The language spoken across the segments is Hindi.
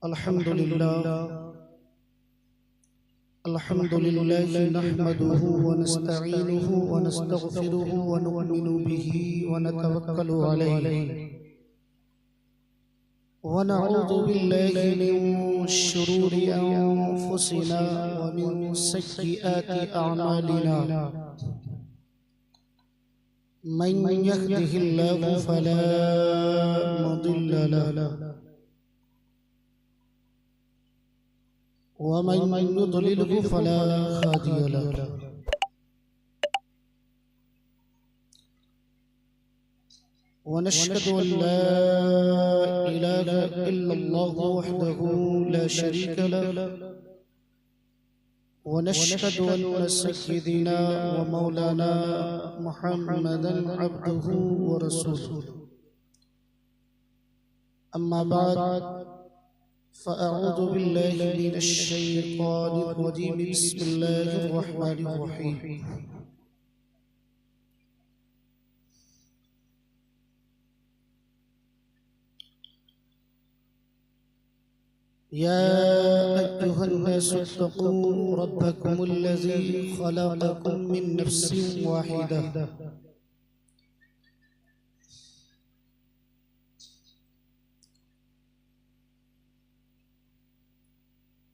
अल्हम्दुलिल्लाह अल्हम्दुलिल्लाह नहमदुहु व नस्तईनुहु व नस्तगफिरुहु व नु'मिनु बिही व नतवक्कलु अलैहि व नऊज़ु बिल्लाहि मिन शुरूरि अंफुसिना व मिन सय्यिआति अअमालिना मन यहदिहिल्लाहु फला मुदिल्ल लहु व मन युद्लिलहु फला हादिय लहु। व नशहदु अल्ला इलाहा इल्लल्लाहु वहदहु ला शरीक लहु व नशहदु अन्ना सय्यिदना व मौलाना मुहम्मदन अब्दुहु व रसूलुहु। अम्मा बाद फ़अऊज़ु बिल्लाहि मिनश शैतानिर रजीम बिस्मिल्लाहिर रहमानिर रहीम। या अय्युहन्नासु इत्तक़ू रब्बकुमुल्लज़ी ख़लक़कुम मिन नफ्सिन वाहिदह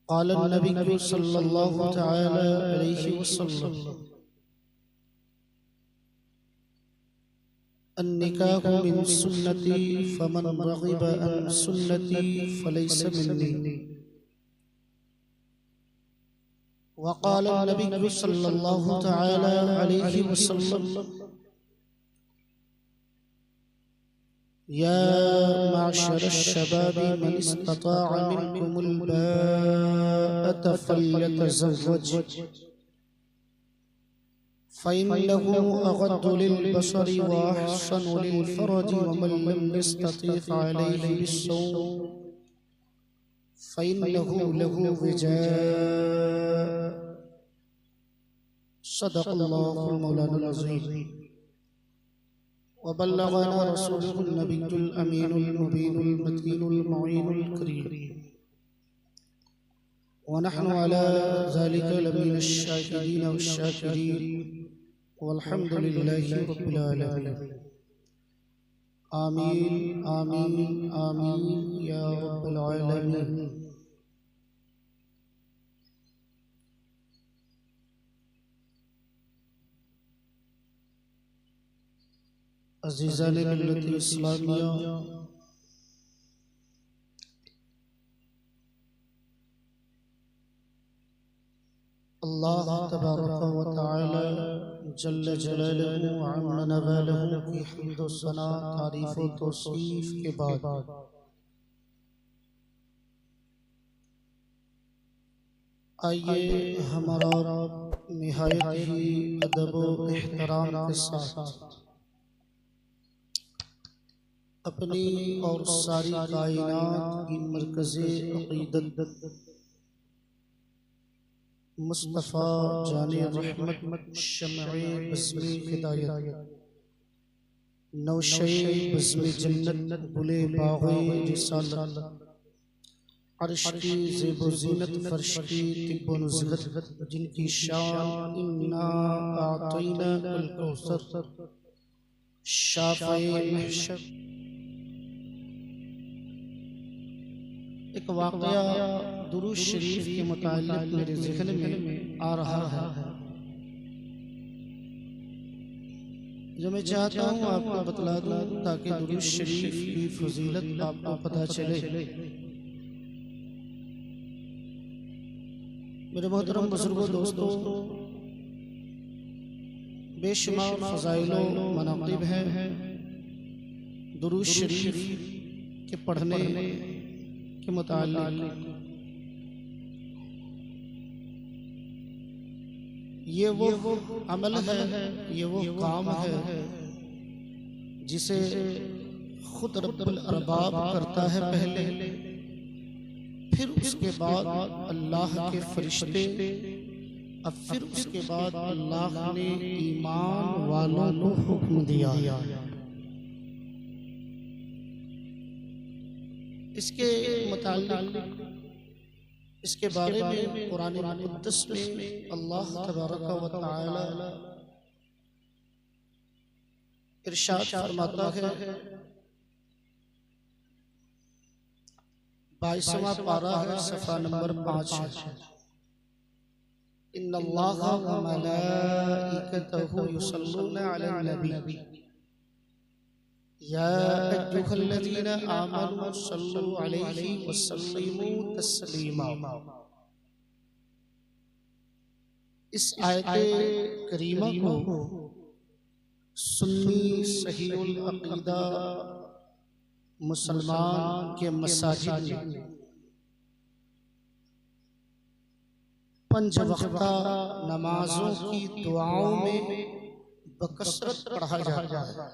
क़ाल नबी सल्लल्लाहु तआला अलैहि वसल्लम अन्निकाहु मिन सुन्नती फमन रग़िब अन सुन्नती फलैसा मिन्नी। वक़ाल नबी सल्लल्लाहु तआला अलैहि वसल्लम या माशर अश-शबाबि मन इस्तताअ मिनकुमुल बाअता फल्यतज़व्वज फ़इन्नहु अग़द्दु लिल-बसरि व अहसनु लिल-फ़रजि व मन लम यस्तति फ़अलैहि बिस्सौम फ़इन्नहु लहु विजाअ। सदक़ल्लाहुल मौलानुल अज़ीम व बल्लग़ना रसूलुहुन नबियुल अमीनुल मुबीनुल मतीनुल मुईनुल करीम व नहनु अला ज़ालिका लमिनश शाहिदीन वश-शाकिरीन वल्हम्दुलिल्लाहि रब्बिल आलमीन। आमीन आमीन आमीन या रब्बल आलमीन। अज़ीज़ान मिल्लत इस्लामिया, अल्लाह तबारक व तआला जल्ल जलालुहु व अम्मा नवालुहु की हम्द व सना तारीफ़ व तौसीफ़ के बाद आइए हमारा निहायत ही अदब व एहतराम के साथ अपनी और सारी कायनात की मरकज़े अक़ीदत मुस्तफ़ा जाने रहमत शम्अ बज़्म हिदायत नौशे बज़्म जन्नत बुले बाग़े रिसालत अर्श की ज़ेब व ज़ीनत फ़र्श की तिब व नुज़हत जिनकी शान इन्ना आतैनाकल कौसर शाफ़ए महशर। एक वाक़या दुरूद शरीफ के मुताल्लिक़ मेरे ज़हन में आ रहा है जो मैं चाहता हूँ आपको बतला दूँ ताकि दुरूद शरीफ की फजीलत आपको पता चले। मेरे मोहतरम बुजुर्गों दोस्तों, बेशुमार फ़ज़ाइल व मनाक़िब हैं दुरूद शरीफ के पढ़ने के मुताल्लिक़। ये वो अमल है, ये वो काम है जिसे खुद रब्बुल अरबाब करता है पहले, फिर उसके बाद अल्लाह के फरिश्ते, अब फिर उसके बाद अल्लाह ने ईमान वालों को हुक्म दिया। इसके मुताल्लिक इसके बारे में कुरान मुक़द्दस में अल्लाह तबारक व तआला इरशाद फरमाता है, 22वां पारा है, सफ़ा नंबर 5 है। इन्नल्लाहा व मलाइकतहु युसल्लूना अलन नबी या अय्युहल्लज़ीना आमनू सल्लू अलैहि वसल्लिमू तस्लीमा। इस आयत करीमा को सुन्नी सहीहुल अक़ीदा मुसलमान के मसाजिद में 5 वक्ता नमाजों की दुआओं में बकसरत पढ़ा जाता है,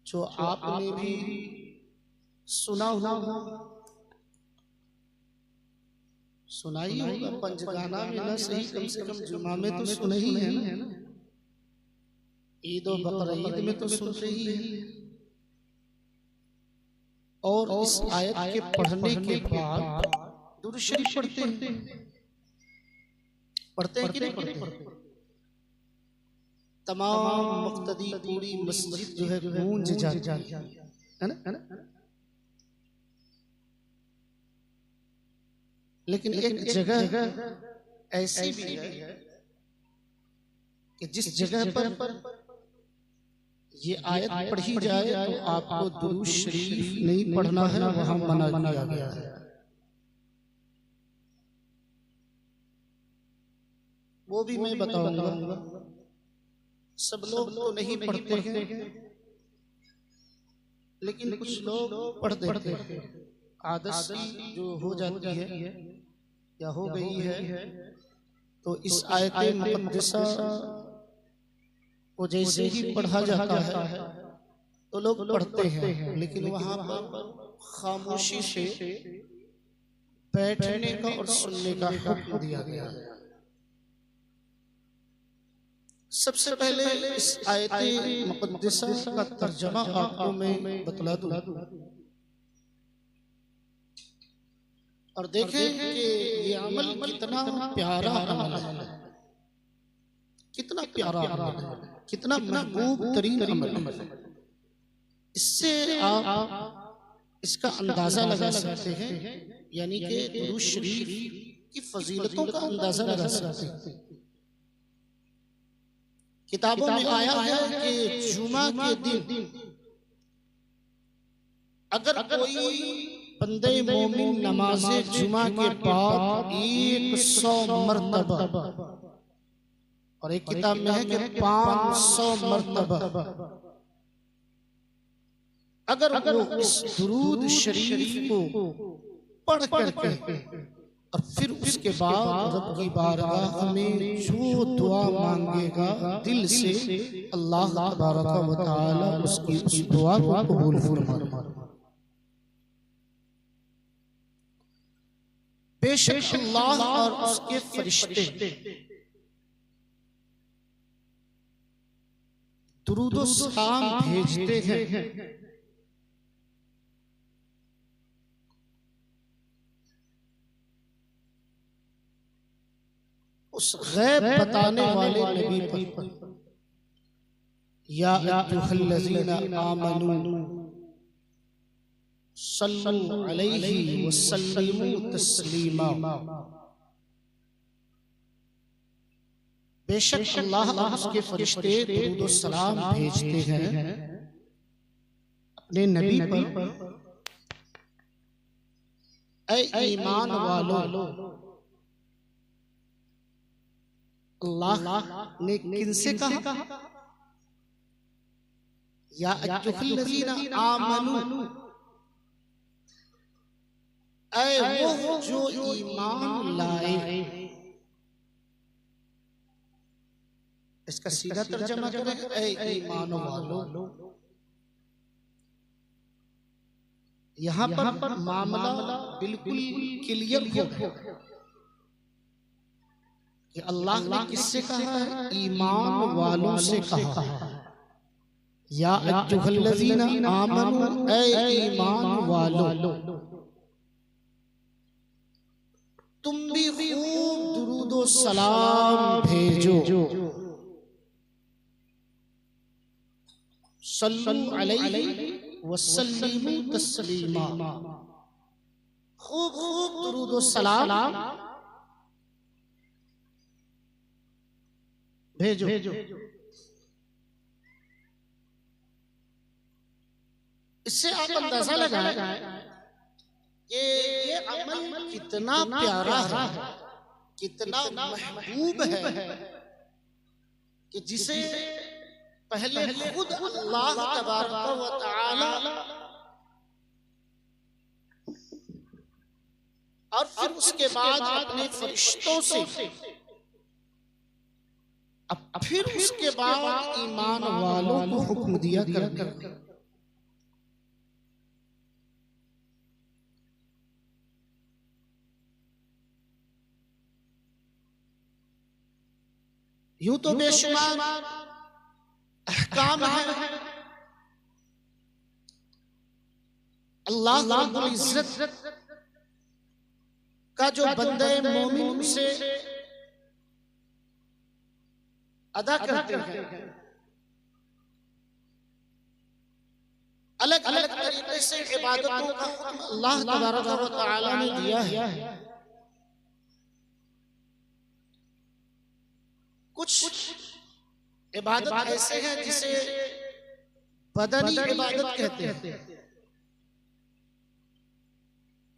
जो आपने भी सुना होगा, सुनाई होगा। पंजगाना में ना सही कम से कम जुमा में तो सुना ही है ना, ईद और बकरा ईद में तो सुनते ही है। और इस आयत के पढ़ने के बाद दुरूद शरीफ पढ़ते हैं कि नहीं पढ़ते? तमाम मुक्तदी पूरी मस्जिद जो है गूंज जाती है ना। लेकिन एक जगह ऐसी भी है कि जिस जगह पर ये आयत पढ़ी जाए तो आपको दुरूद शरीफ नहीं पढ़ना है, वहां मना किया गया है। वो भी मैं बताऊंगा। सब लोग तो नहीं पढ़ते हैं, लेकिन कुछ लोग पढ़ देते हैं। आदत सी जो हो जाती है या हो गई है, तो इस आयत मुक़द्दसा को जैसे ही पढ़ा जाता है तो लोग पढ़ते हैं, लेकिन वहां पर खामोशी से बैठने का और सुनने का हुक्म दिया गया है। सबसे पहले इस आयत मुक़द्दसा का तर्जमा आपको मैं बतला दूं और देखें कि ये अमल कितना प्यारा अमल है, कितना प्यारा अमल है, कितना महबूब तरीन अमल है। इससे आप इसका अंदाजा लगा सकते हैं, यानी कि दुरूद शरीफ की फजीलतों का अंदाजा लगा सकते हैं। किताबों में आया है कि जुमा के दिन अगर कोई बंदे मोमिन नमाज़े जुमा के बाद 100 मरतबा, और एक किताब में है कि 500 मरतबा अगर वो इस दुरूद शरीफ को पढ़ करके और फिर उसके बाद रब की बारगाह में जो दुआ मांगेगा दिल से, अल्लाह तबारक व तआला उसकी उस दुआ को कबूल फरमाएगा। बेशक अल्लाह और उसके फरिश्ते दुरूद व सलाम भेजते हैं उस गैब बताने वाले नबी पर। या अय्युहल्लज़ीना आमनू सल्लू अलैहि वसल्लिमू तस्लीमा। बेशक अल्लाह और उसके फरिश्ते दुरूद व सलाम भेजते हैं अपने नबी पर। ऐ ईमान वालों, अल्लाह ने किनसे कहा? या अय्युहल्लज़ीना आमनू, ऐ वो जो ईमान लाए। इसका सीधा तर्जुमा करें, ऐ ईमान वालों। यहाँ पर मामला बिल्कुल क्लियर हो गया कि अल्लाह ने किससे कहा है? ईमान वालों से कहा है। या अय्युहल्लज़ीना आमनू, ऐ ईमान वालो, तुम भी खूब दुरूद व सलाम भेजो। सल्लु अलैहि व सल्लिमू तस्लीमा, खूब खूब दुरूद व सलाम भेजो। इससे आप अंदाजा लगाएं कि ये अमल कितना प्यारा है, कितना महबूब है कि जिसे पहले खुद अल्लाह तबारक व तआला और फिर उसके बाद अपने फरिश्तों से, फिर उसके बाद ईमान वालों को हुक्म दिया करके। यूं तो बेशुमार अहकाम है अल्लाह रब्बुल इज्जत का जो बंदे मोमिन से अदा करते हैं, अलग अलग तरीके से इबादतों का हुक्म अल्लाह तबारक व तआला ने दिया है। कुछ इबादत ऐसे हैं जिसे बदनी इबादत कहते हैं,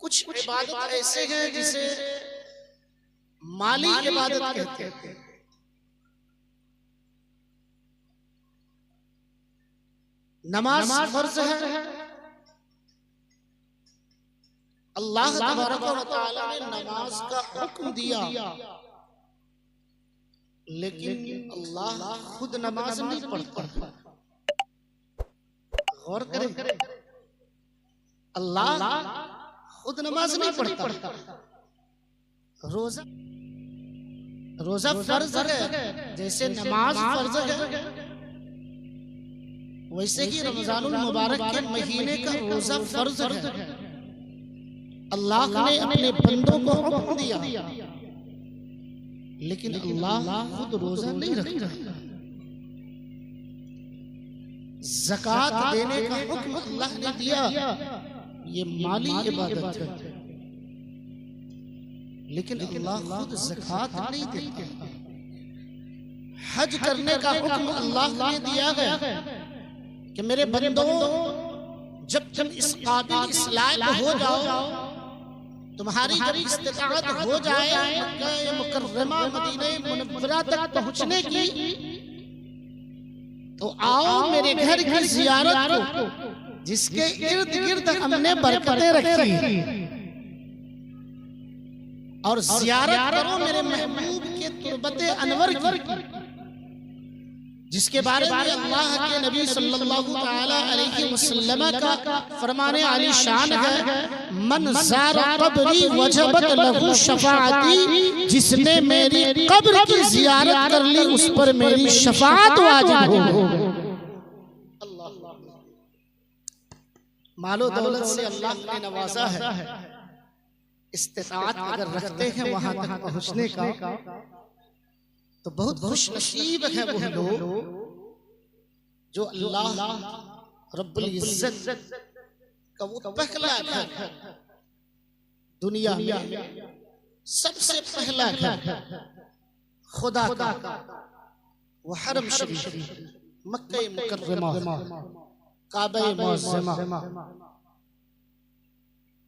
कुछ इबादत ऐसे हैं जिसे माली इबादत कहते हैं। नमाज फर्ज है, अल्लाह तबारक व तआला ने नमाज का हुक्म दिया, लेकिन अल्लाह खुद नमाज नहीं पढ़ता। गौर करें, अल्लाह खुद नमाज नहीं पढ़ता। रोजा फर्ज है, जैसे नमाज फर्ज है, वैसे ही रमजानुल मुबारक के महीने का रोजा फर्ज है। अल्लाह ने अपने बंदों को हुक्म दिया, लेकिन अल्लाह खुद रोजा नहीं रखता। ज़कात देने का हुक्म अल्लाह ने दिया, ये माली इबादत है, लेकिन अल्लाह खुद ज़कात नहीं देता। हज करने का हुक्म अल्लाह ने दिया है कि मेरे बंदों, जब तुम इस काबिल इस लायक हो जाओ, तुम्हारी जब इस्तिताअत हो जाए मक्का मुकर्रमा मदीने मुनव्वरा तक पहुंचने की, तो आओ मेरे घर की जियारत को, जिसके इर्द गिर्द हमने बरकतें रखी, और जियारत करो मेरे महबूब के तुर्बते अनवर की, जिसके बारे में अल्लाह के नबी सल्लल्लाहु तआला अलैहि वसल्लम का फरमाने आली शान है, मन ज़ारा क़ब्री वजबत लहू शफ़ाअती, जिसने मेरी कब्र की जियारत कर ली उस पर मेरी शफाअत वाजिब हो। मालो दौलत से अल्लाह ने नवाजा है, इस्तिताअत अगर रखते हैं वहां तक पहुंचने का, तो बहुत खुश नसीब है वो लोग जो अल्लाह रब्बुल इज्जत का वो पहला घर, दुनिया में सबसे पहला घर खुदा का, वो हरम शरीफ मक्का मुकर्रमा काबा मुअज़्ज़मा,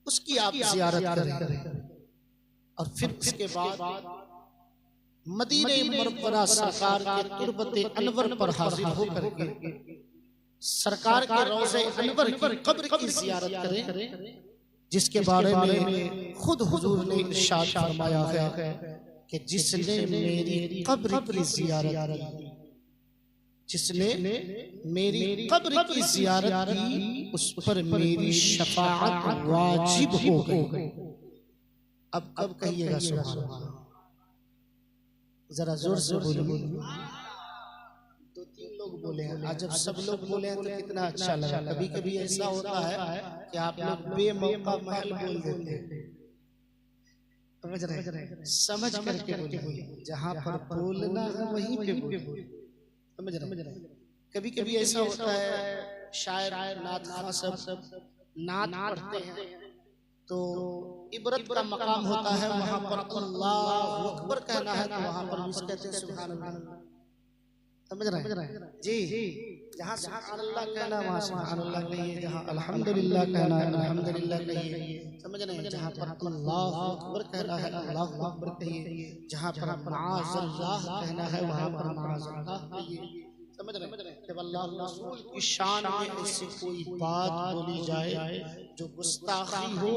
उसकी आप जियारत करें, और फिर उसके बाद मदीने मुनव्वरा सरकार के तुर्बते अनवर पर हाजिर होकर के सरकार के रोज़े अनवर की कब्र की जियारत करें, जिसके बारे में खुद हुजूर ने इरशाद फरमाया है कि जिसने मेरी कब्र की जियारत की, जिसने मेरी कब्र की जियारत की, उस पर मेरी शफाअत वाजिब हो गई। अब कब कहिएगा सुभान अल्लाह, जरा जोर से बोलिए। दो तीन लोग बोले हैं। आज जब सब लोग बोले हैं तो कितना अच्छा लगा। कभी कभी ऐसा होता है कि आप लोग बेमौका महल बोल देते हैं, समझ रहे, समझ करके बोले, जहाँ पर बोलना है वहीं पे बोले, समझ रहे। कभी कभी ऐसा होता है शायर नात खां सब नात पढ़ते हैं तो इबरत का मकाम होता है, वहाँ पर अल्लाह अकबर कहना है तो वहाँ पर भी कहते हैं सुभान अल्लाह, समझ रहे हैं जी। जहाँ सुभान अल्लाह कहना है वहाँ सुभान अल्लाह कहिए, जहाँ अल्हम्दुलिल्लाह कहना है अल्हम्दुलिल्लाह कहिए, समझ रहे हैं। जहाँ पर अल्लाह अकबर कहना है अल्लाह अकबर कहिए, जहाँ पर माअज़ल्लाह कहना है वहाँ पर माअज़ल्लाह कहिए, समझ रहे। जब अल्लाह रसूल की शान में ऐसी कोई बात बोली जाए जो गुस्ताखी हो,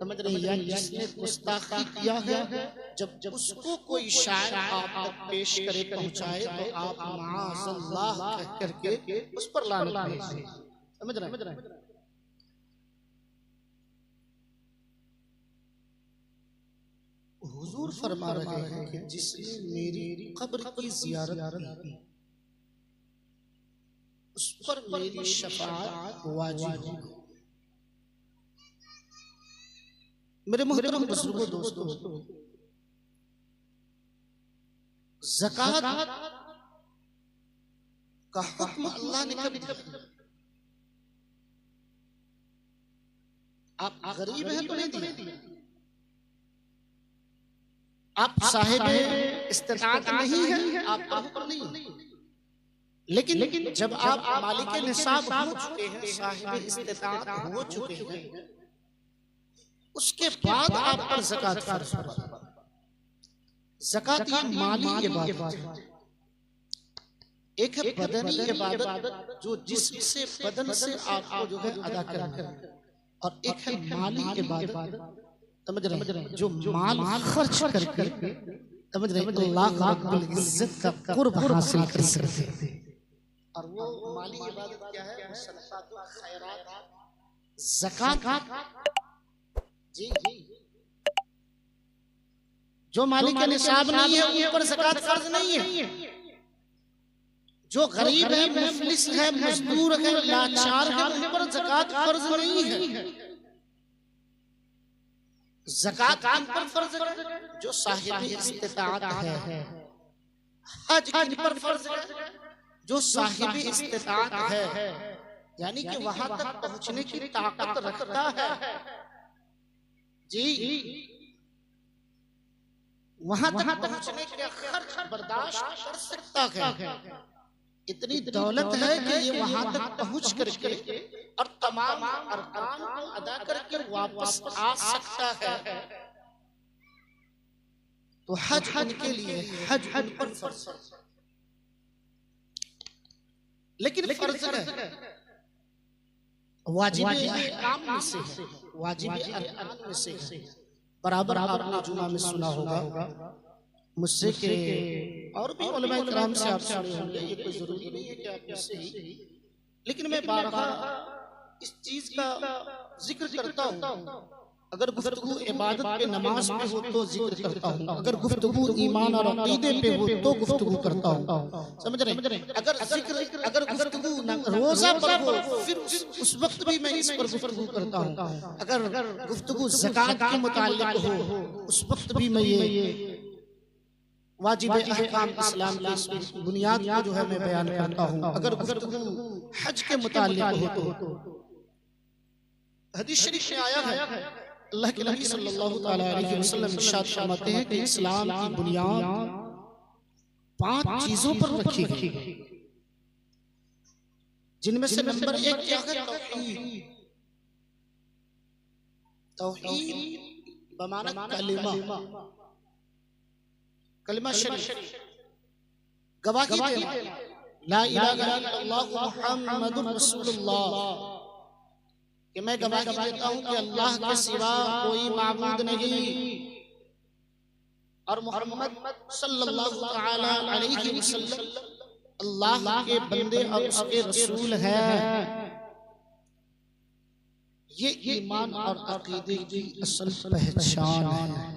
समझ रहे, या जिसने गुस्ताखी किया है, जब उसको कोई शायर आप तक पेश करे पहुंचाए तो आप माअज़ल्लाह कह करके उस पर लानत भेजिए, समझ रहे। हुजूर फरमा रहे हैं कि जिसने मेरी कब्र की ज़ियारत की उस पर मेरी शफाअत वाजिब है। मेरे मोहतरम बुजुर्गों दोस्तों, ज़कात का हुक्म अल्लाह ने कभी आप गरीब हैं तो नहीं दिया, आप साहिब इस्तिताअत नहीं है आप पर नहीं, लेकिन जब आप मालिक निसाब हो चुके हैं, साहिब इस्तिताअत हो चुके हैं, उसके बाद आप पर ज़कात फर्ज है। ज़कात ये माली इबादत है, एक है बदनी इबादत जो जिस्म से बदन से आपको जो है अदा करना है, और एक है माली इबादत, समझ रहे, जो माल खर्च करके, समझ रहे, अल्लाह रब्बुल इज्जत का कुर्ब हासिल कर सकते हैं। और वो माली इबादत क्या है? सदक़ातुल खैरात, ज़कात जी। जो मालिक के निसाब नहीं है उन पर ज़कात फर्ज नहीं है। जो गरीब है, मुफलिस है, मजदूर है, लाचार है, उन पर ज़कात फर्ज नहीं है। ज़कात उन पर फर्ज है जो साहिब इस्तिताअत है। हज किन पर फर्ज है? जो साहिब इस्तिताअत है, यानी कि वहां तक पहुंचने की ताकत रखता है जी, वहां तक पहुंचने के खर्च बर्दाश्त कर सकता है, इतनी दौलत है कि ये वहां तक पहुंच करके और तमाम अरकान को अदा करके वापस आ सकता है। तो हज के लिए हज उन पर फर्ज, लेकिन फर्ज है वाजिब अहकाम में से है, वाजिब अरकान में से है। बराबर आपने जुमा में सुना होगा मुझसे के और भी उलमा इकराम से आप सुने होंगे, ये कोई जरूरी नहीं है कि आप मुझसे ही, लेकिन मैं बारहा इस चीज का जिक्र करता हूँ। अगर गुफ्तगू इबादत पे, नमाज पे हो तो जिक्र करता हूँ, अगर गुफ्तगू ईमान और अकीदे पे हो तो गुफ्तगू करता हूँ, समझ रहे। अगर गुफ्तगू रोजा पर हो फिर उस वक्त भी मैं इस पर गुफ्तगू करता हूँ। अगर गुफ्तगू ज़कात के मुताल्लिक हो उस वक्त भी मैं ये वाजिब अहकाम इस्लाम की बुनियाद को जो है मैं बयान करता हूँ। अगर गुफ्तगू हज के मुताल्लिक हो तो हदीस शरीफ में आया है, अल्लाह के नबी सल्लल्लाहु अलैहि वसल्लम इरशाद फरमाते हैं कि इस्लाम की बुनियाद 5 चीजों पर रखी गई, जिनमें से नंबर 1 क्या है? तौहीद। तौहीद बमाना कलिमा, कलिमा शरीफ, गवाही देना, ला इलाहा इल्लल्लाह मुहम्मदुर रसूलुल्लाह, कि मैं गवाही देता हूं कि अल्लाह के सिवा कोई माबूद नहीं और मोहम्मद सल्लल्लाहु तआला अलैहि वसल्लम अल्लाह के बंदे और उसके रसूल हैं। ये ईमान और अकीदे की असल पहचान है।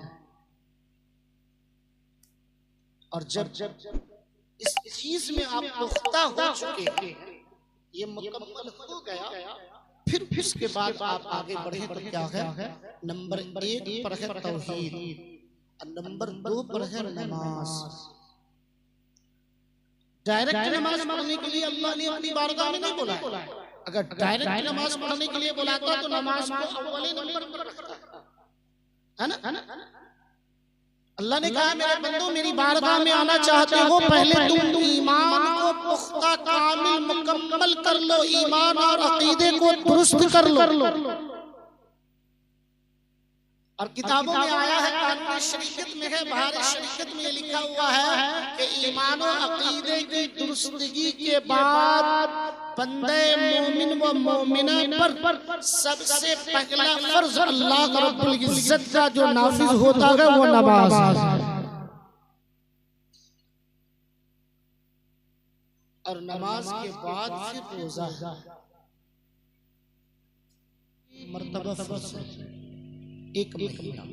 और जब इस चीज में आप पुख्ता हो चुके हैं, ये मुकम्मल हो गया, फिर उसके बाद आप आगे बढ़े तो क्या है, नंबर 1 पर है तौहीद और नंबर 2 पर है नमाज। डायरेक्ट नमाज पढ़ने के लिए अल्लाह ने अपनी बारगाह में नहीं बोला। अगर डायरेक्ट नमाज पढ़ने के लिए बुलाता तो नमाज को अव्वली नंबर पर रखता है ना। अल्लाह ने कहा मेरे बंदो मेरी बारगाह में आना चाहते हो, पहले तुम ईमान को पुख्ता कामिल मुकम्मल कर लो, ईमान और अकीदे को दुरुस्त कर लो। और किताबों में आया है, कानून शरीयत में है, बहार शरीयत में लिखा हुआ है कि ईमान और अकीदे की दुरुस्तगी के बाद बंदे मोमिन व मोमिना पर सबसे पहला फर्ज अल्लाह रब्बुल इज्जत का जो नाफिज होता है वो नमाज। और नमाज के बाद फिर रोजा मर्तबा फर्ज एक महीना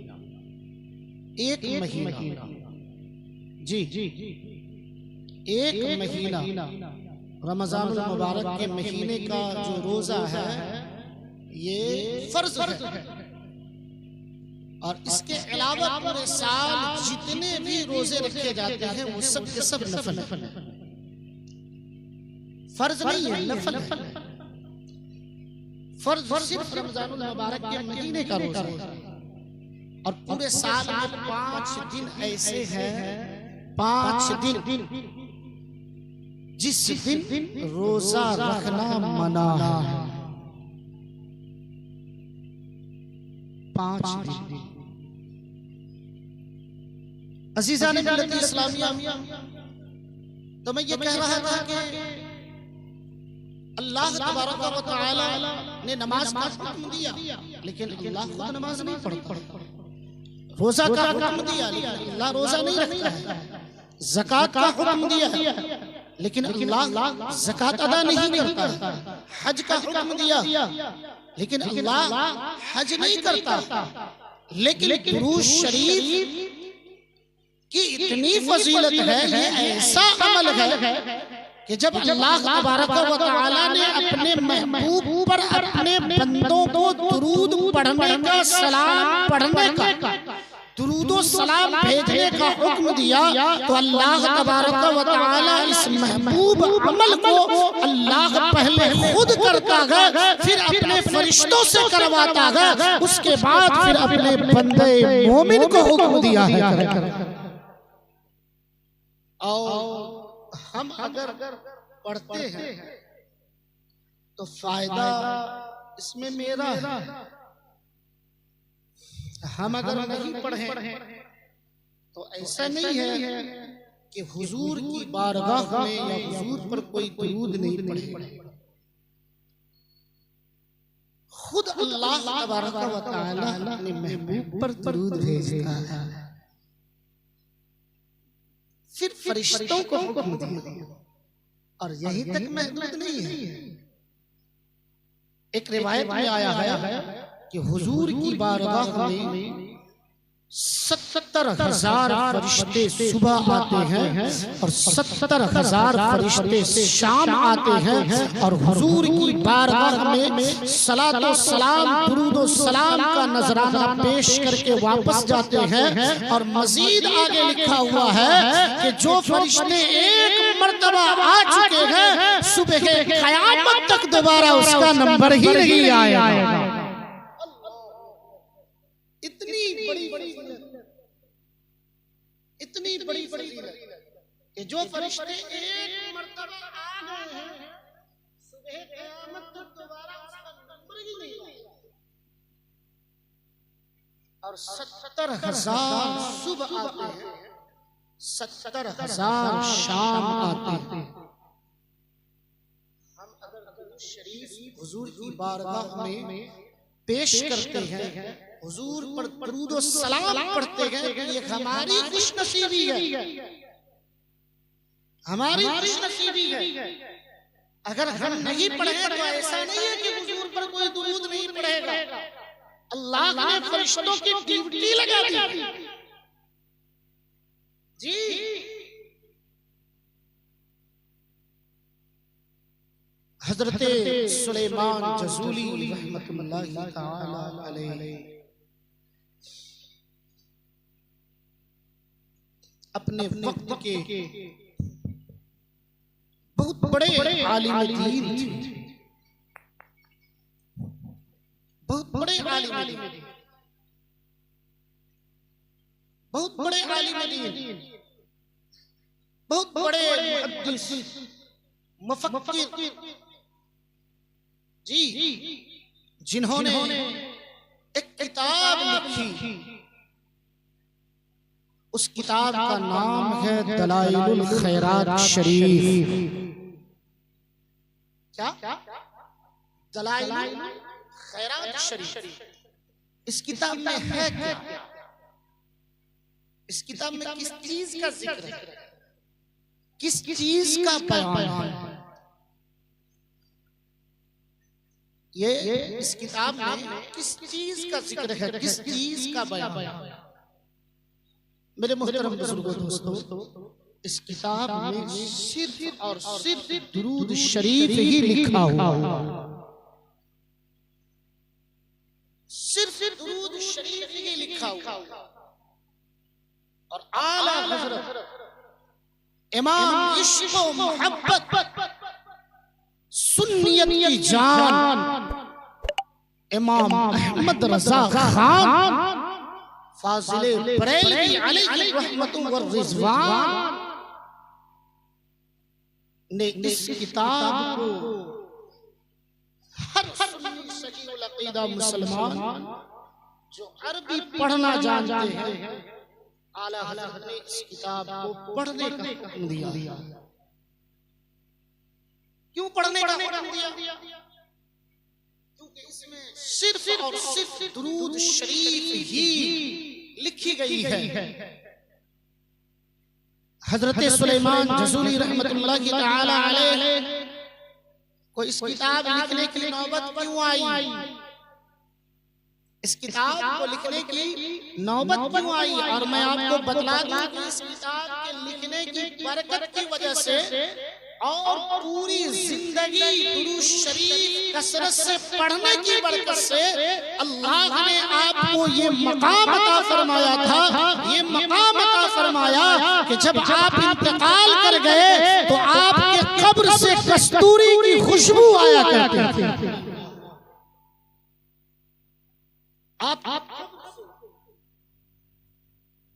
जी एक महीना रमजानुल मुबारक के महीने का जो रोजा है ये फर्ज है। और इसके अलावा पूरे साल जितने भी रोजे रखे जाते हैं वो सब के सब नफल है, फर्ज नहीं है, नफल है। फर्ज सिर्फ रमजानुल मुबारक के महीने का रोजा है। और पूरे साल में 5 दिन ऐसे हैं, 5 दिन जिस दिन रोजा रखना मना है। 5 दिन अज़ीज़ान मिल्लत इस्लामिया, तो मैं ये कह रहा था कि अल्लाह तबारक व तआला ने नमाज का हुक्म दिया, लेकिन अल्लाह खुद नमाज नहीं पढ़ता। रोजा का हुक्म दिया, लेकिन अल्लाह रोजा नहीं रखता है। ज़कात का हुक्म दिया, लेकिन अल्लाह ज़कात अदा नहीं करता। हज का हुक्म दिया, लेकिन अल्लाह हज नहीं करता। लेकिन दुरूद शरीफ की इतनी फजीलत है, ये ऐसा अमल है कि जब अल्लाह तबारक व तआला ने अपने महबूब पर अपने बंदों को दुरूद पढ़ने का, सलाम पढ़ने का, दुरूदो सलाम भेजने का हुक्म दिया, तो अल्लाह तबारक व तआला इस महबूब अमल को अल्लाह पहले खुद करता है, फिर अपने फरिश्तों से करवाता है, उसके बाद फिर अपने बंदे मोमिन को हुक्म दिया है। और हम अगर पढ़ते हैं तो फायदा इसमें मेरा है, हम अगर नहीं पढ़े तो ऐसा नहीं है कि हुजूर की बारगाह में या हुजूर पर कोई दुरूद नहीं पढ़े। खुद अल्लाह तबारक व तआला अपने महबूब पर दुरूद भेजता है, फिर फरिश्तों को हुक्म दिया। और यही तक महदूद नहीं है। एक रिवायत में आया है कि हुजूर की बारगाह में 70,000 फरिश्ते सुबह आते हैं और 70,000 फरिश्ते शाम आते हैं, और हुजूर की बारगाह में सलातो सलाम, दुरूदो सलाम का नजराना पेश करके वापस जाते हैं। और मजीद आगे लिखा हुआ है कि जो फरिश्ते एक मर्तबा आ चुके हैं, सुबह क़यामत तक दोबारा उसका नंबर ही नहीं आएगा। इतनी बड़ी कि जो फरिश्ते एक मर्तबा आ गए हैं, सुबह क़यामत तक दोबारा उसका नंबर ही नहीं आएगा। और 70,000 सुबह आते हैं, 70,000 शाम आते हैं। हम अगर दुरूद शरीफ हुजूर की बारगाह में पेश करते हैं, हुजूर पर दुरूद और सलाम पढ़ते हैं, तो ये हमारी खुशनसीबी है, हमारी खुशनसीबी है। अगर हम नहीं पढ़े तो ऐसा नहीं है कि हुजूर पर कोई दुरूद नहीं पढ़ेगा। अल्लाह ने फरिश्तों की ड्यूटी लगा दी जी। हजरत सुलेमान जज़ूली रहमतुल्लाहि ताला अलैहि अपने वक्त के बहुत बड़े आलिम दीन थे, बहुत बड़े आलिम दीन, बहुत बड़े आलिम दीन, बहुत बड़े मुहद्दिस मुफक्किर जी, जिन्होंने एक किताब लिखी। उस किताब का नाम है दलाइलुल खैरात शरीफ। क्या? दलाइलुल खैरात शरीफ। इस किताब में है क्या? इस किताब में किस चीज का जिक्र है, किस चीज का बयान है? ये इस किताब में किस चीज का जिक्र है, किस चीज का बयान है? मेरे मोहतरम बुजुर्गों, दोस्तों, इस किताब में सिर्फ और सिर्फ दुरूद शरीफ ही लिखा हुआ है, सिर्फ दुरूद शरीफ ही लिखा हुआ। और आला हज़रत इमाम इश्क़ व मोहब्बत सुन्नियत की जान इमाम अहमद रज़ा खान फाज़िले बरेलवी अलैहि रहमतु व रिज़वान ने इस किताब को हर सुन्नी सहीहुल अक़ीदा मुसलमान जो अरबी पढ़ना जानते हैं, आला हज़रत ने इस किताब को पढ़ने का हुक्म दिया। क्यों पढ़ने का हुक्म दिया? क्योंकि इसमें सिर्फ और सिर्फ दुरूद शरीफ ही लिखी गई है। हजरत सुलेमान जज़ूली रहमतुल्लाहि ताला अलैहि को इस किताब लिखने की नौबत क्यों आई? इस किताब को लिखने की नौबत क्यों आई? और मैं आपको बतला दूं कि इस किताब के लिखने की बरकत की वजह से और पूरी जिंदगी दुरूद शरीफ कसरत से पढ़ने की बरकत से अल्लाह ने आपको ये मकाम अता फरमाया था, ये मकाम अता फरमाया कि जब आप इंतकाल कर गए तो आपके कब्र से कस्तूरी की खुशबू आया करती थी। आप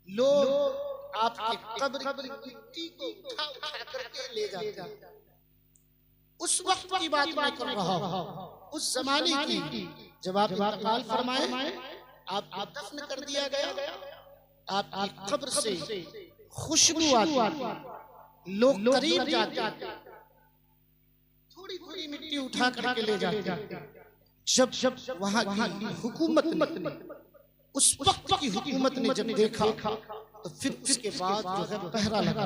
लोग आपके कब्र की मिट्टी को उठा उठा करके ले जाते हैं। उस वक्त की बात मैं कर रहा हूं, उस जमाने की जब आप इंतकाल फरमाए, आप दफन कर दिया गया, आपकी कब्र से खुशबू आती, लोग करीब जाते, थोड़ी थोड़ी मिट्टी उठा करके ले जाते। जब वहां की हुकूमत ने, उस वक्त की हुकूमत ने जब देखा तो फिर उसके बाद जो है पहरा लगा।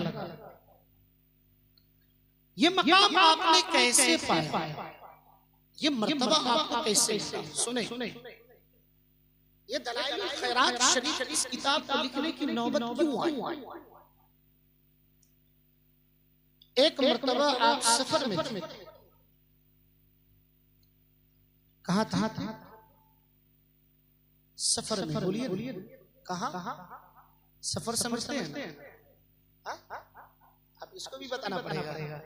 ये मकाम आपने कैसे पाया? ये मर्तबा आपको कैसे सुने? ये दलाइलुल खैरात शरीफ इस किताब को लिखने की नौबत क्यों आई? एक मर्तबा आप सफर में थे। कहाँ था? सफर में। बोलिए कहाँ? सफर समझते हैं? अब इसको भी बताना पड़ेगा।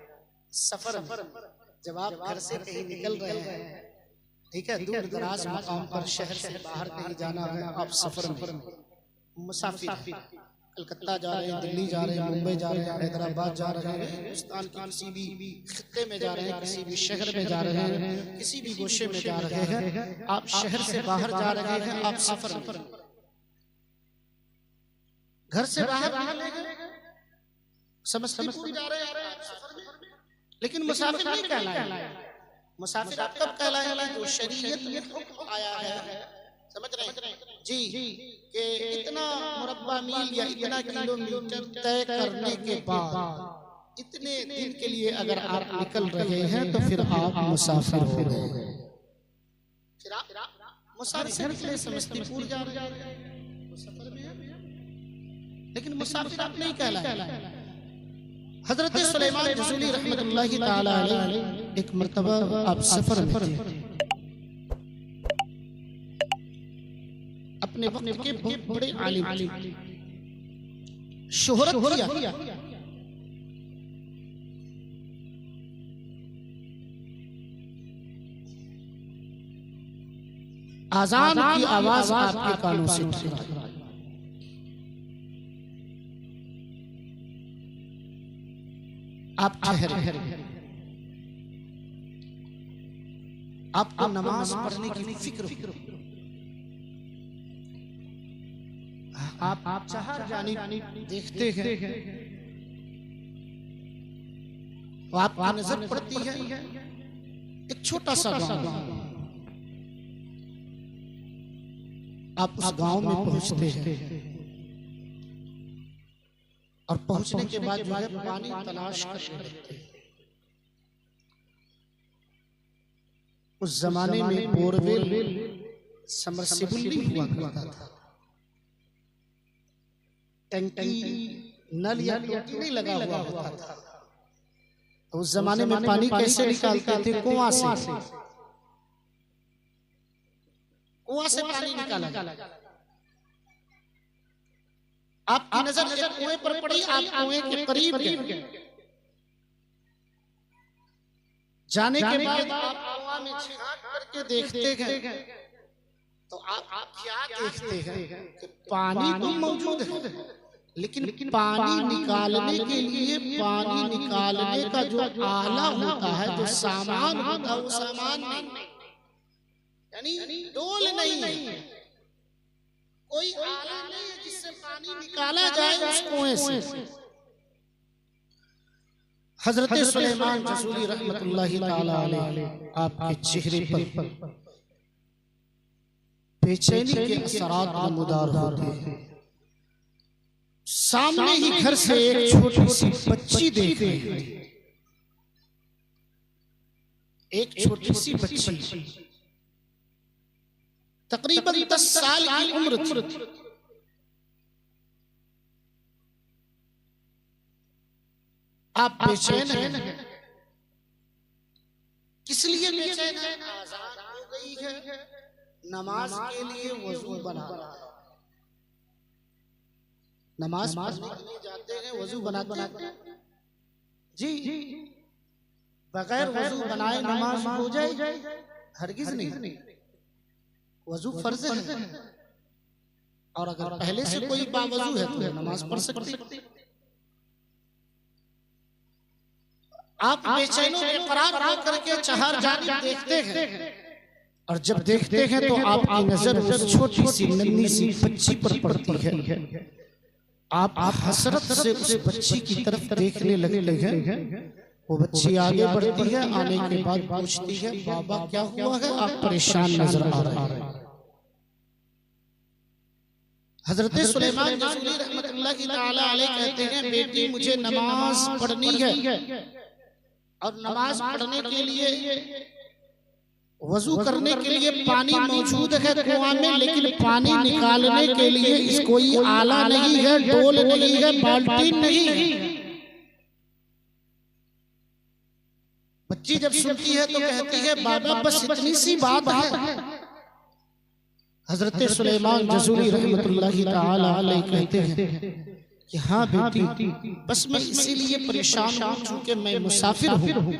सफर जब आप घर से कहीं निकल रहे हैं, ठीक है, दूर दराज मकाम पर, शहर से बाहर कहीं जाना है, आप सफर में मुसाफिर, कलकत्ता जा रहे हैं, दिल्ली जा रहे हैं, मुंबई जा रहे हैं, हैदराबाद जा रहे हैं, हिंदुस्तान के किसी भी खित्ते में जा रहे हैं, किसी भी शहर में जा रहे हैं, किसी भी गोशे में जा रहे हैं, आप शहर से बाहर जा रहे हैं, आप सफर में, घर से बाहर समस्तीपुर जा रहे हैं, लेकिन मुसाफिर नहीं कहलाए। मुसाफिर आप कब कहलाएंगे? जो शरीयत में हुक्म आया है, समझ रहे हैं जी, कि इतना मुरब्बा मील या इतना किलोमीटर तय करने के बाद इतने दिन के लिए अगर आप निकल रहे हैं तो फिर आप मुसाफिर हो गए। फिर आप मुसाफिर से समस्तीपुर जा रहे हैं, मुसाफिर में हैं, लेकिन मुसाफिर आप नहीं कहलाए। हजरत सुलेमान जज़ूली रहमतुल्लाहि ताला अलैहि एक मर्तबा आप सफर में थे, अपने वक्त के बहुत बड़े आलिम, शोहरत किया, आजान की आवाज आपके कानों से टकराई, आप ठहरे, आपको नमाज पढ़ने की फिक्र, आप चाहर जानी देखते हैं, तो आपकी नजर पड़ती है एक छोटा सा गांव, आप उस गांव में पहुंचते हैं और पहुंचने के बाद जो है पानी तलाश करने लगते हैं। उस जमाने में बोरवेल समरसेबल नहीं हुआ करता था, टंकी नल या टोटी नहीं लगा हुआ होता था, तो उस जमाने में पानी कैसे निकालते थे? कुआं से, कुआं से पानी निकाला। आपकी नजर एक कुएं पर पड़ी, आप कुएं के करीब गए, जाने के बाद आप कुआं में झांक करके देखते हैं, तो आप क्या देखते हैं कि पानी तो मौजूद है, लेकिन पानी निकालने के लिए पानी निकालने का जो आला होता है, जो सामान होता है, वो सामान नहीं, यानी डोल नहीं है, कोई आला नहीं है जिससे पानी निकाला जाए उस कुएं से। हजरत सुलेमान जसूली रहमतुल्लाहि ताला अलैह आपके चेहरे पर बेचैनी के असरात नमूदार होते हैं। सामने ही घर से एक छोटी सी बच्ची देख रही है, एक छोटी सी बच्ची तकरीबन 10 साल की उम्र थी। आप बेचैन हैं, किस लिए बेचैन हैं? आजान हो गई है, नमाज के लिए वजू बना रहा है, नमाज पढ़ने के लिए जाते हैं, वजू बनाते हैं जी, बगैर वजू बनाए नमाज हो जाए? हरगिज नहीं, वजू फर्ज है, और अगर पहले से कोई बावजू है तो नमाज पढ़ सकते। आप बेचैनों बेकरार होकर के चाहर जानिब देखते हैं, और जब देखते हैं तो आपकी नजर उस छोटी सी नन्ही सी बच्ची पर पड़ती है। आप हसरत से उस बच्ची की तरफ देखने लगे हैं। वो बच्ची आगे बढ़ती है, आने के बाद पूछती है, बाबा क्या हुआ है, आप परेशान नजर आ रहे हैं। हजरत सुलेमान जसूली रहमतुल्लाहि ताला अलैह कहते हैं, बेटी मुझे नमाज पढ़नी है, और नमाज पढ़ने के लिए वजू करने के लिए पानी मौजूद है कुआं में, लेकिन पानी निकालने के लिए इस कोई आला नहीं है, डोल नहीं है, बाल्टी नहीं है। बच्ची जब सुनती है तो कहती है, बाबा बस इतनी सी बात है। हजरत सुलेमान जसूली रहमतुल्लाहि ताला अलैह कहते हैं कि हाँ बेटी, बस मैं इसीलिए परेशान हूँ क्योंकि मैं मुसाफिर हूँ,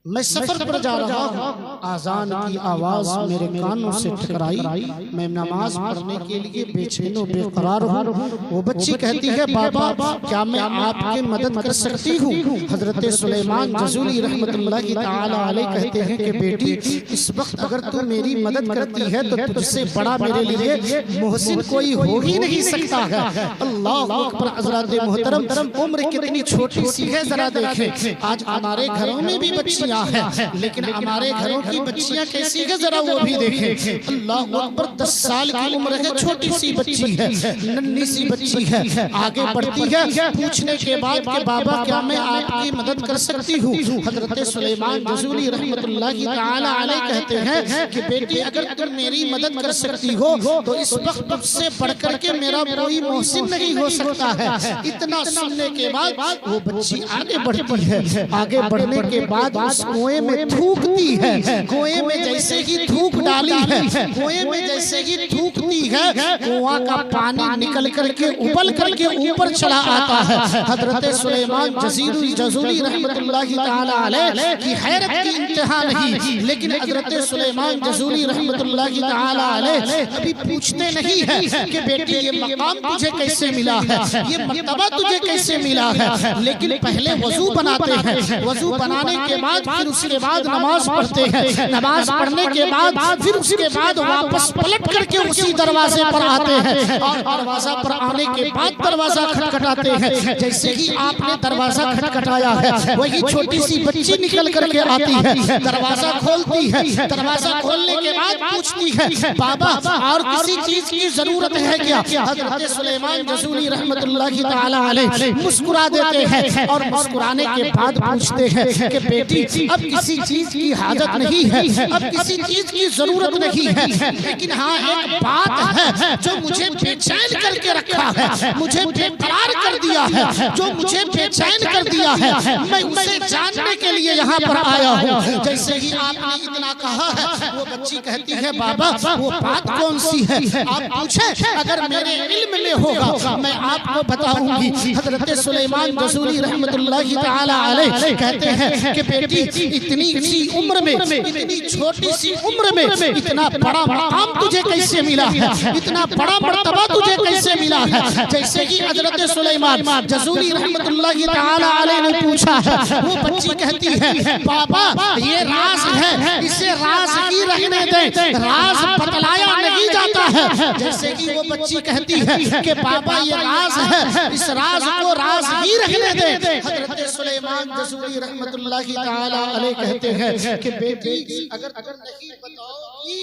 मैं सफर पर जा रहा हूँ, आजान की आवाज मेरे कानों से टकराई, मैं नमाज पढ़ने के लिए बेचैनो बेकरार हूँ। वो बच्ची कहती है, बाबा क्या मैं आपकी मदद कर सकती हूँ? हजरत सुलेमान जसूली रहमतुल्लाहि ताला अलैह कहते हैं कि बेटी, इस वक्त अगर तू मेरी मदद करती है तो तुझसे बड़ा मेरे लिए मोहसिन कोई हो ही नहीं सकता है। अल्लाह अकबर। हज़रात मोहतरम, उम्र कितनी छोटी सी है जरा देखें। आज हमारे घरों में भी बच्चियां है, लेकिन हमारे घरों की बच्चियां कैसी है जरा वो भी देखें। अल्लाह अकबर। 10 साल की उम्र है, छोटी सी बच्ची है, नन्ही सी बच्ची है, आगे बढ़ती है, पूछने के बाद कि बाबा क्या मैं आपकी मदद कर सकती हूँ? हजरत सुलेमान जसूली रहमतुल्लाहि ताला अलैह कहते हैं कि बेटी अगर तुम मेरी मदद कर सकती हो तो इस वक्त तुझसे बढ़कर के मेरा कोई मोहसिन नहीं हो सकता है। इतना सुनने के बाद वो बच्ची आगे बढ़ती है, आगे बढ़ने के बाद उस कुएं में थूकती है, कुएं में जैसे ही थूक डाली है, कुएं में जैसे ही थूकती है, कुआं का पानी निकल करके उबल करके ऊपर चला आता है। हजरत सुलेमान जज़ूली रहमतुल्लाहि ताला अलैह की हैरत की इंतहा नहीं, लेकिन हजरत सुलेमान जज़ूली रहमतुल्लाहि ताला अलैह अभी पूछते नहीं है कि बेटी ये मकाम तुझे कैसे मिला है, ये मर्तबा तुझे कैसे मिला है, लेकिन पहले वजू बनाते हैं, वजू बनाने के बाद फिर उसके बाद नमाज पढ़ते हैं, नमाज पढ़ने के बाद फिर उसके बाद वापस पलट करके उसी दरवाजे पर आते हैं और दरवाजा पर आने के बाद दरवाजा खटखटाते हैं। जैसे ही आपने दरवाजा खटखटाया है वही छोटी सी बच्ची निकल करके आती है, दरवाजा खोलती है, दरवाजा खोलने के बाद पूछती है बाबा और किसी चीज की जरूरत है क्या? हजरत सुलेमान जज़ूली रहमतुल्लाहि ताला अलैह मुस्कुरा देते हैं और मुस्कुराने के बाद पूछते हैं कि बेटी अब किसी चीज की हाजत नहीं है, अब किसी चीज की जरूरत नहीं है, लेकिन हाँ एक बात है जो मुझे बेचैन करके रखा है, मुझे बेकरार कर दिया है, जो मुझे बेचैन कर दिया है, मैं उसे जानने के लिए यहाँ पर आया हूँ। जैसे ही आपने इतना कहा है वो बच्ची कहती है बाबा वो बात कौन सी है? आप पूछे अगर मेरे इल्म में होगा मैं आपको बताऊंगी। हजरत सुलेमान जज़ूली रहमतुल्लाहि ताला अलैह कहते हैं कि बेटी इतनी सी उम्र में, इतनी छोटी सी उम्र में इतना बड़ा मकाम तुझे कैसे मिला है, इतना बड़ा मर्तबा तुझे कैसे मिला है? जैसे कि हजरत सुलेमान जज़ूली रहमतुल्लाहि ताला अलैह ने पूछा है, वो बच्ची कहती है बाबा ये राज है, इसे राज ही रहने दें, राज बतलाया नहीं जाता है। जैसे कि वो बच्ची कहती है कि बाबा ये राज है, इस राज को राज ही रहने दें। हजरत सुलेमान जज़ूली रहमतुल्लाहि ताला अलैह कहते हैं कि बेटी अगर नहीं बताओगी